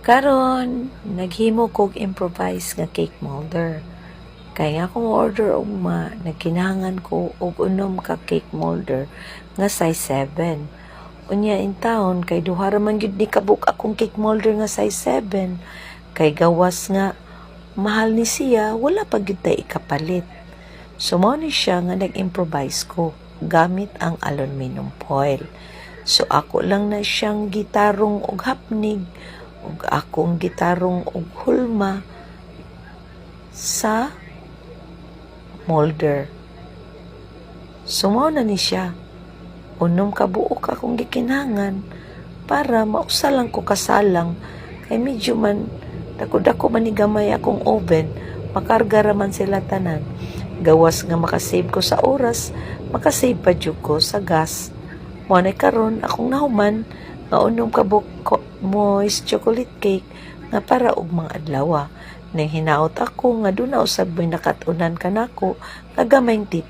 Karon, naghimo kog improvise nga cake molder. Kaya nga akong order ugma, nagkinahanglan ko og unom ka cake molder nga size 7. Unya in town, kay duha ra man gyud ni kabuk akong cake molder nga size 7. Kay gawas nga mahal ni siya, wala pa gyud ta ikapalit. So mao ni siya nga nag-improvise ko gamit ang aluminum foil. So ako lang na siyang gitarong og hapnig ug akong gitarong og hulma sa molder. So mao na ni siya. Unom ka buok akong gikinahanglan para mausa lang ko kasalang kay medyo man dako-dako man ni gamay akong oven, makarga ra man sila tanan. Gawas nga makasave ko sa oras, makasave pa jud ko sa gas. Mao na karon akong nahuman nga unom ka buok moist chocolate cake nga para og mga adlaw. Nang hinaot ako nga doon na usab may nakatunan kanako nga gamayng tip